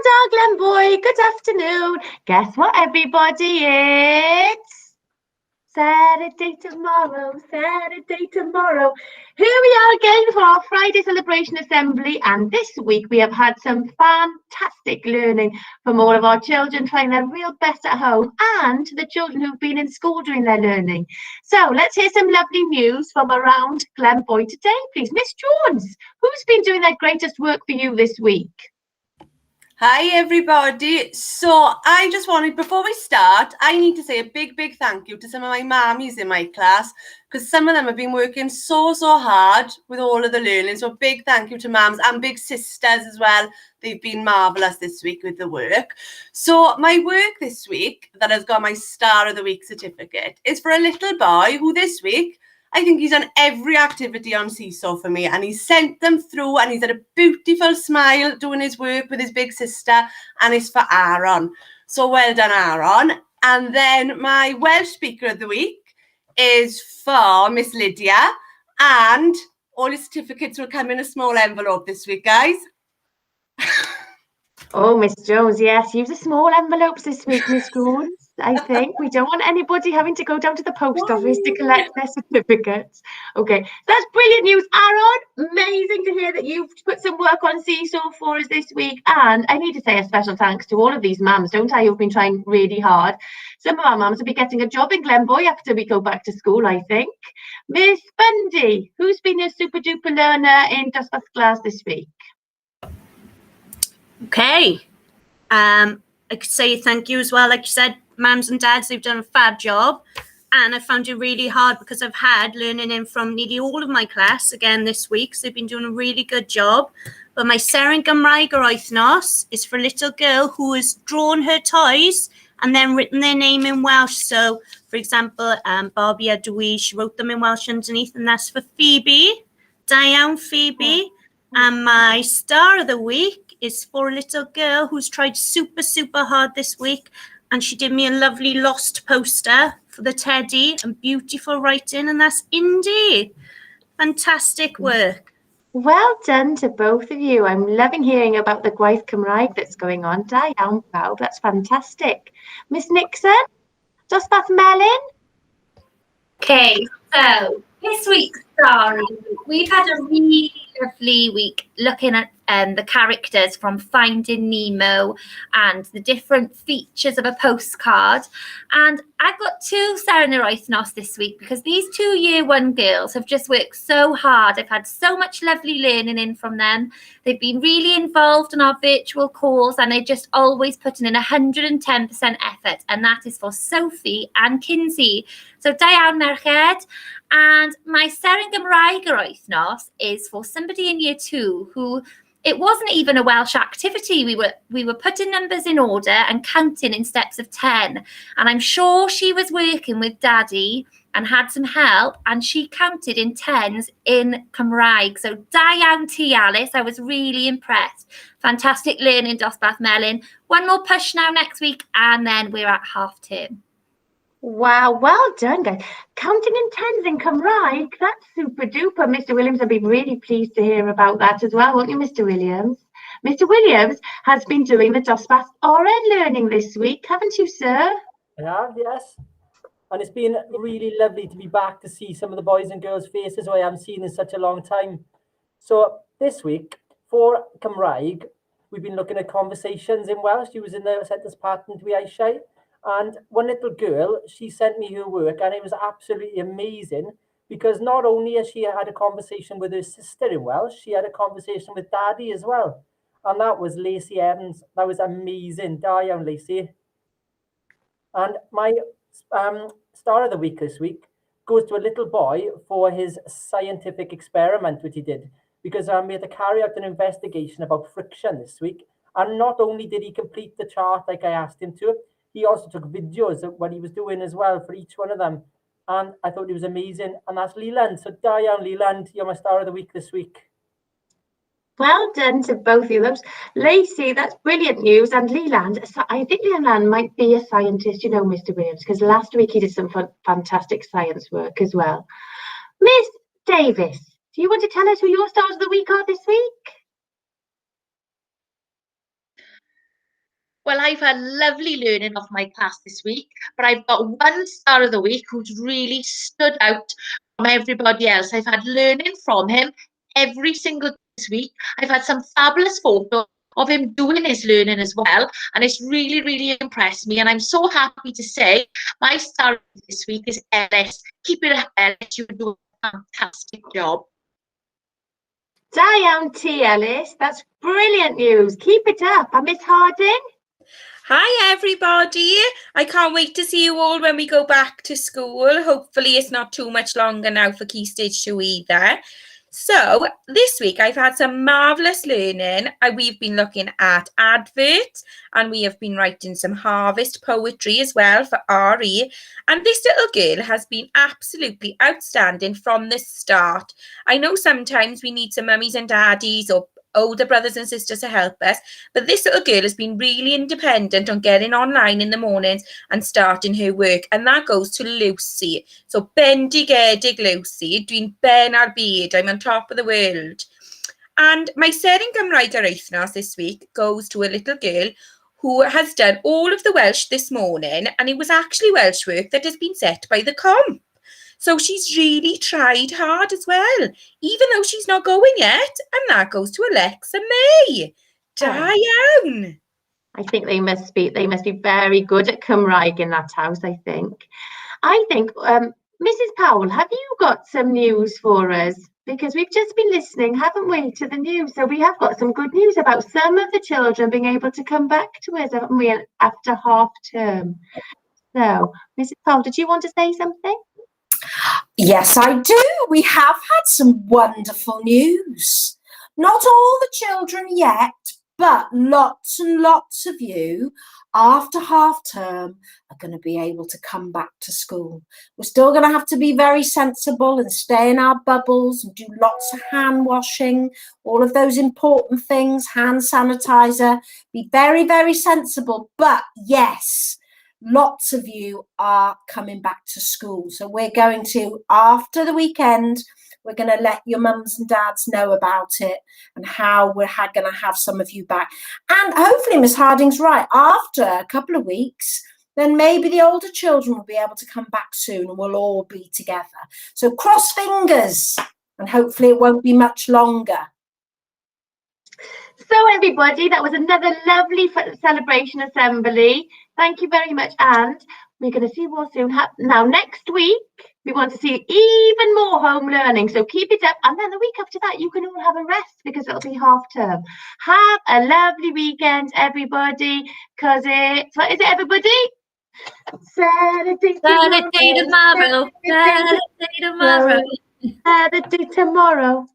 Glen Boy, good afternoon. Guess what, everybody? It's Saturday tomorrow, Saturday tomorrow. Here we are again for our Friday celebration assembly, and this week we have had some fantastic learning from all of our children trying their real best at home and the children who've been in school doing their learning. So let's hear some lovely news from around Glen Boy today, please. Miss Jones, who's been doing their greatest work for you this week? Hi everybody. So I just wanted, before we start, I need to say a big thank you to some of my mammies in my class, because some of them have been working so hard with all of the learning. So big thank you to mums and big sisters as well. They've been marvellous this week with the work. So my work this week that has got my Star of the Week certificate is for a little boy who this week, I think he's done every activity on Seesaw for me, and he's sent them through, and he's had a beautiful smile doing his work with his big sister, and it's for Aaron. So well done, Aaron. And then my Welsh Speaker of the Week is for Miss Lydia, and all his certificates will come in a small envelope this week, guys. Oh, Miss Jones, yes, use the small envelopes this week, Miss Jones. I think we don't want anybody having to go down to the post office to collect their certificates. Okay, that's brilliant news, Aaron. Amazing to hear that you've put some work on Seesaw for us this week. And I need to say a special thanks to all of these mums, don't I, who've been trying really hard. Some of our mums will be getting a job in Glen Boy after we go back to school, I think. Miss Bundy, who's been your super duper learner in Dustbath class this week? Okay. I could say thank you as well. Like you said, mums and dads, they've done a fab job. And I found it really hard because I've had learning in from nearly all of my class again this week. So they've been doing a really good job. But my Seren Gymraeg or Wythnos is for a little girl who has drawn her toys and then written their name in Welsh. So, for example, Barbie a Dwi, she wrote them in Welsh underneath, and that's for Phoebe. Da iawn, Phoebe. And my Star of the Week is for a little girl who's tried super hard this week, and she did me a lovely lost poster for the teddy and beautiful writing, and that's Indy. Fantastic work. Well done to both of you. I'm loving hearing about the gwaith Cymraeg that's going on. Da iawn pawb, that's fantastic. Miss Nixon, dosbarth Melyn? Okay, so this week's story, we've had a really lovely week looking at the characters from Finding Nemo and the different features of a postcard. And I've got two Seren yr Wythnos this week because these 2 year 1 girls have just worked so hard. I've had so much lovely learning in from them. They've been really involved in our virtual calls, and they're just always putting in 110% effort. And that is for Sophie and Kinsey. So da iawn merched. And my Seren Gymraeg yr Wythnos is for somebody in year 2 who, it wasn't even a Welsh activity. We were putting numbers in order and counting in steps of 10. And I'm sure she was working with Daddy and had some help, and she counted in 10s in Cymraeg. So da iawn ti, Alice. I was really impressed. Fantastic learning, dosbarth Melyn. One more push now next week, and then we're at half term. Wow, well done, guys. Counting in tens in Cymraeg, that's super duper. Mr. Williams will be really pleased to hear about that as well, won't you, Mr. Williams? Mr. Williams has been doing the dosbarth oren learning this week, haven't you, sir? I have, yes. And it's been really lovely to be back to see some of the boys and girls' faces who I haven't seen in such a long time. So this week, for Cymraeg, we've been looking at conversations in Welsh using the sentence pattern to be eisiau. And one little girl, she sent me her work, and it was absolutely amazing because not only has she had a conversation with her sister in Welsh, she had a conversation with Daddy as well. And that was Lacey Evans. That was amazing. Da iawn, Lacey. And my Star of the Week this week goes to a little boy for his scientific experiment which he did, because we had to carry out an investigation about friction this week. And not only did he complete the chart like I asked him to, he also took videos of what he was doing as well for each one of them. And I thought it was amazing. And that's Leland. So da iawn, Leland, you're my Star of the Week this week. Well done to both of them. Lacey, that's brilliant news. And Leland, I think Leland might be a scientist, you know, Mr. Williams, because last week he did some fantastic science work as well. Miss Davis, do you want to tell us who your Stars of the Week are this week? Well, I've had lovely learning off my class this week, but I've got one star of the week who's really stood out from everybody else. I've had learning from him every single day this week. I've had some fabulous photos of him doing his learning as well, and it's really, really impressed me. And I'm so happy to say my star this week is Ellis. Keep it up, Ellis. You're doing a fantastic job. Da iawn ti, Ellis. That's brilliant news. Keep it up. And Miss Harding? Hi everybody, I can't wait to see you all when we go back to school. Hopefully it's not too much longer now for Key Stage 2 either. So this week I've had some marvellous learning. We've been looking at adverts and we have been writing some harvest poetry as well for RE. And this little girl has been absolutely outstanding from the start. I know sometimes we need some mummies and daddies or older brothers and sisters to help us, but this little girl has been really independent on getting online in the mornings and starting her work, and that goes to Lucy. So bendigedig Lucy, dwi'n ben ar byd, I'm on top of the world. And my Seren Gymraeg ar wythnos this week goes to a little girl who has done all of the Welsh this morning, and it was actually Welsh work that has been set by the comp. So she's really tried hard as well, even though she's not going yet. And that goes to Alexa May. Da iawn. I think they must be very good at Cymraeg in that house, I think. Mrs. Powell, have you got some news for us? Because we've just been listening, haven't we, to the news? So we have got some good news about some of the children being able to come back to us, haven't we, after half term? So, Mrs. Powell, did you want to say something? Yes, I do. We have had some wonderful news. Not all the children yet, but lots and lots of you after half term are going to be able to come back to school. We're still going to have to be very sensible and stay in our bubbles and do lots of hand washing, all of those important things, hand sanitizer. Be very, very sensible. But yes, lots of you are coming back to school. So we're going to, after the weekend, we're going to let your mums and dads know about it and how we're going to have some of you back. And hopefully Miss Harding's right. After a couple of weeks, then maybe the older children will be able to come back soon and we'll all be together. So cross fingers, and hopefully it won't be much longer. So everybody, that was another lovely celebration assembly. Thank you very much, and we're going to see more soon. Now, next week, we want to see even more home learning, so keep it up. And then the week after that, you can all have a rest because it'll be half term. Have a lovely weekend, everybody, because what is it, everybody? Saturday tomorrow. Saturday tomorrow. Saturday tomorrow. Saturday tomorrow.